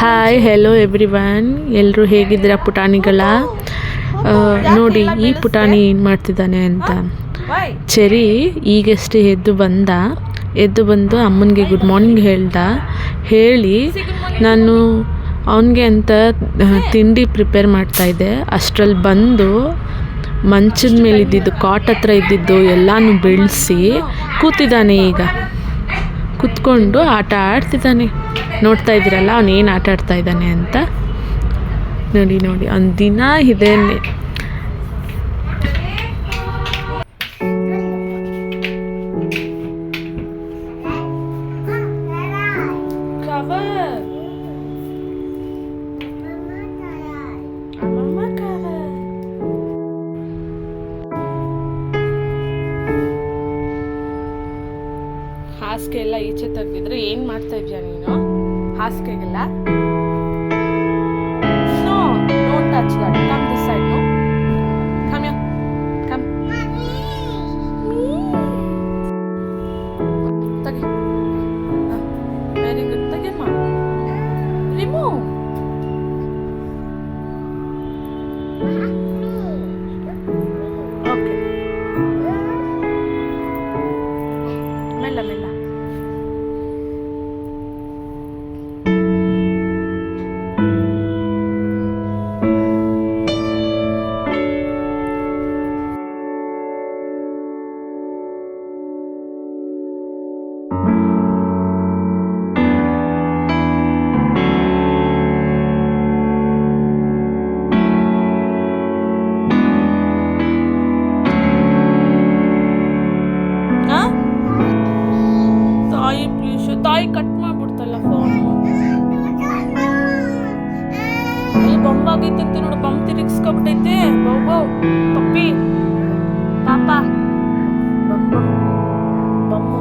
Hi hello everyone, ಎಲ್ಲರೂ ಹೇಗಿದ್ದೀರಾ ಪುಟಾಣಿಗಳ? ನೋಡಿ ಈ ಪುಟಾಣಿ ಏನು ಮಾಡ್ತಿದ್ದಾನೆ ಅಂತ. ಚೆರಿ ಈಗಷ್ಟೇ ಎದ್ದು ಬಂದು ಅಮ್ಮನಿಗೆ ಗುಡ್ ಮಾರ್ನಿಂಗ್ ಹೇಳಿ ನಾನು ಅವನಿಗೆ ಅಂತ ತಿಂಡಿ ಪ್ರಿಪೇರ್ ಮಾಡ್ತಾಯಿದ್ದೆ. ಅಷ್ಟರಲ್ಲಿ ಬಂದು ಮಂಚದ ಮೇಲೆ ಇದ್ದಿದ್ದು, ಕಾಟ್ ಹತ್ರ ಇದ್ದಿದ್ದು ಎಲ್ಲನೂ ಬೆಳೆಸಿ ಕೂತಿದ್ದಾನೆ. ಈಗ ಕೂತ್ಕೊಂಡು ಆಟ ಆಡ್ತಿದ್ದಾನೆ. ನೋಡ್ತಾ ಇದ್ದೀರಲ್ಲ ಅವನೇನು ಆಟ ಆಡ್ತಾ ಇದ್ದಾನೆ ಅಂತ. ನೋಡಿ ಅವ್ನ ದಿನ ಇದೇನೆ. ಹಾಸಿಗೆ ಎಲ್ಲ ಈಚೆ ತೆಗ್ದಿದ್ರೆ ಏನು ಮಾಡ್ತಾ ಇದೀಯ ನೀನು? ಹಾಸಿಗೆಗೆಲ್ಲ no, don't touch that. Come this side. No, come here, come. ತೆಗಿ. Very good. ತೆಗಿಯಮ್ಮ. ರಿಮೂವ್. ಓಕೆ, ಮೆಲ್ಲ ಮೆಲ್ಲ. ತಾಯಿ ಕಟ್ ಮಾಡ್ಬಿಡ್ತಲ್ಲ ಫೋನು. ಅಲ್ಲಿ ಬೊಂಬಾಗೈತಂತೆ ನೋಡು, ಬೊಂಬ್ ತಿರುಗಿಸ್ಕೊಬಿಟ್ಟೈತೆ. ಬೌ ಪಪ್ಪಿ ಪಾಪ ಬೊಂಬು.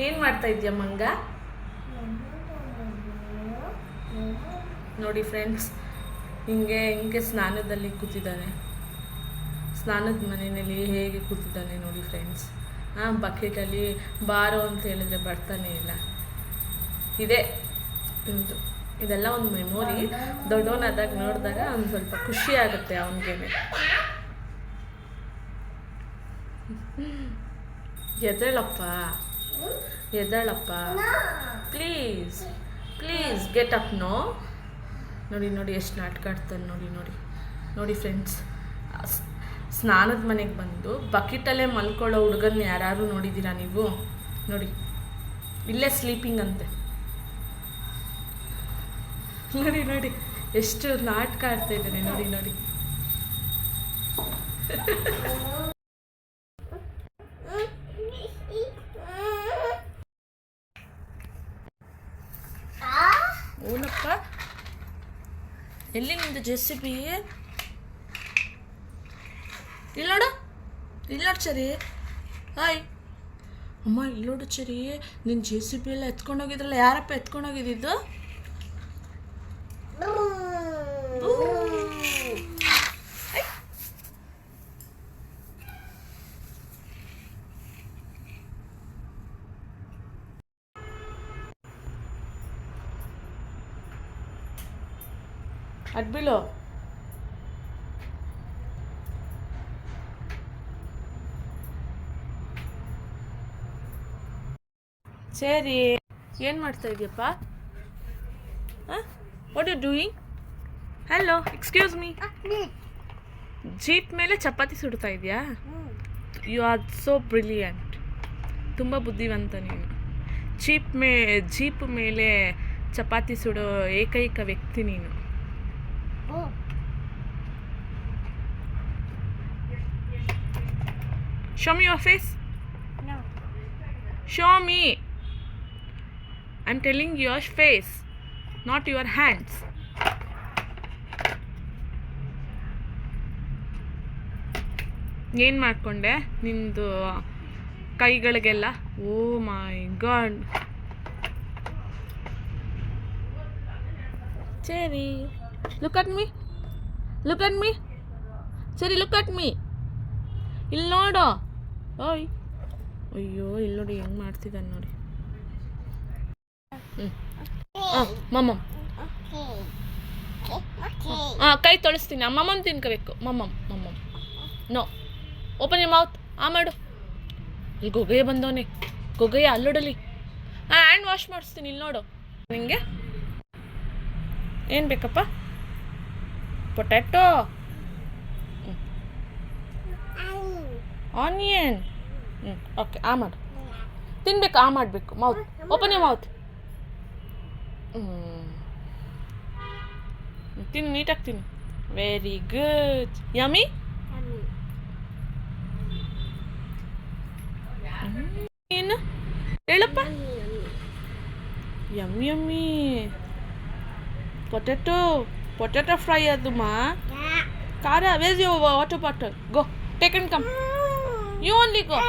ಏನು ಮಾಡ್ತಾ ಇದೆಯಾ ಮಂಗ? ನೋಡಿ ಫ್ರೆಂಡ್ಸ್, ಹಿಂಗೆ ಸ್ನಾನದಲ್ಲಿ ಕೂತಿದ್ದಾನೆ. ಸ್ನಾನದ ಮನೆಯಲ್ಲಿ ಹೇಗೆ ಕೂತಿದ್ದಾನೆ ನೋಡಿ ಫ್ರೆಂಡ್ಸ್. ಬಕೆಟಲ್ಲಿ ಬಾರೋ ಅಂತ ಹೇಳಿದ್ರೆ ಬರ್ತಾನೆ ಇಲ್ಲ. ಇದೆಲ್ಲ ಒಂದು ಮೆಮೊರಿ. ದೊಡ್ಡವನಾದಾಗ ನೋಡಿದಾಗ ಒಂದು ಸ್ವಲ್ಪ ಖುಷಿ ಆಗುತ್ತೆ ಅವನಿಗೆ. ಎದ್ದೇಳಪ್ಪ ಪ್ಲೀಸ್ ಗೆಟ್ ಅಪ್. ನೋಡಿ ಎಷ್ಟು ನಾಟಕ ಆಡ್ತಾನೆ. ನೋಡಿ ಫ್ರೆಂಡ್ಸ್, ಸ್ನಾನದ ಮನೆಗೆ ಬಂದು ಬಕೆಟಲ್ಲೇ ಮಲ್ಕೊಳ್ಳೋ ಹುಡುಗನ್ನ ಯಾರು ನೋಡಿದ್ದೀರಾ ನೀವು? ನೋಡಿ, ಇಲ್ಲೇ ಸ್ಲೀಪಿಂಗ್ ಅಂತೆ. ನೋಡಿ ಎಷ್ಟು ನಾಟಕ ಆಡ್ತಾ ಇದ್ದಾನೆ. ನೋಡಿ ಓನಪ್ಪ, ಎಲ್ಲಿ ನಿಂದು JCB? ಇಲ್ಲ ನೋಡು ಚರಿ. ಹಾಯ್ ಅಮ್ಮ, ಇಲ್ಲಿ ನೋಡು ಚರಿ, ನಿನ್ನ JCB ಎಲ್ಲ ಎತ್ಕೊಂಡೋಗಿದ್ರಲ್ಲ, ಯಾರಪ್ಪ ಎತ್ಕೊಂಡೋಗಿದ್ದು? ಅದು ಬೀಳು. ಸರಿ, ಏನು ಮಾಡ್ತಾ ಇದೆಯಪ್ಪ? What you doing? Hello, excuse me. Jeep ಮೇಲೆ ಚಪಾತಿ ಸುಡ್ತಾ ಇದೆಯಾ? You are so brilliant. ತುಂಬ ಬುದ್ಧಿವಂತ ನೀನು. ಜೀಪ್ ಮೇಲೆ ಚಪಾತಿ ಸುಡೋ ಏಕೈಕ ವ್ಯಕ್ತಿ ನೀನು. Show me your face. No. Show me. I'm telling your face, not your hands. ಏನು ಮಾಡಿಕೊಂಡೆ ನಿಂದು ಕೈಗಳಿಗೆಲ್ಲ? ಓ ಮೈ ಗಾಡ್. ಸರಿ, ಲುಕ್ ಅಟ್ ಮೀ. ಸರಿ, ಲುಕ್ ಅಟ್ ಮೀ. ಇಲ್ಲಿ ನೋಡು. ಓಯ್, ಅಯ್ಯೋ, ಇಲ್ಲಿ ನೋಡಿ ಹೆಂಗೆ ಮಾಡ್ತಿದ್ದಾನೆ ನೋಡಿ. ಮಮ್ಮಮ್. ಕೈ ತೊಳಸ್ತೀನಿ. ಮಮ್ಮಮ್ ತಿನ್ಕೋಬೇಕು. ಮಮ್ಮಮ್. ನೋ, ಓಪನ್ ಯರ್ ಮೌತ್. ಮಾಡು. ಇಲ್ಲಿ ಗೊಗೆಯ ಬಂದವನೇ. ಗೊಗೆಯ ಅಲ್ಲೋಡಲಿ. ಹ್ಯಾಂಡ್ ವಾಶ್ ಮಾಡಿಸ್ತೀನಿ. ಇಲ್ಲಿ ನೋಡು. ನಿಂಗೆ ಏನು ಬೇಕಪ್ಪ? Potato, onion. ಓಕೆ, ಮಾಡು. ತಿನ್ಬೇಕು. ಮಾಡಬೇಕು. ಮೌತ್ ಓಪನ್ ಯರ್ ಮೌತ್. ತಿನ್ನು, ನೀಟಾಗಿ ತಿನ್ನು. Very good. ಯಮ್ಮಿ. ಏನು ಹೇಳಪ್ಪ? ಯಮ್ಮಿ. ಪೊಟ್ಯಾಟೊ ಫ್ರೈ ಅದು ಮಾ. Kara, where's your water bottle? Go, take and come. You only go.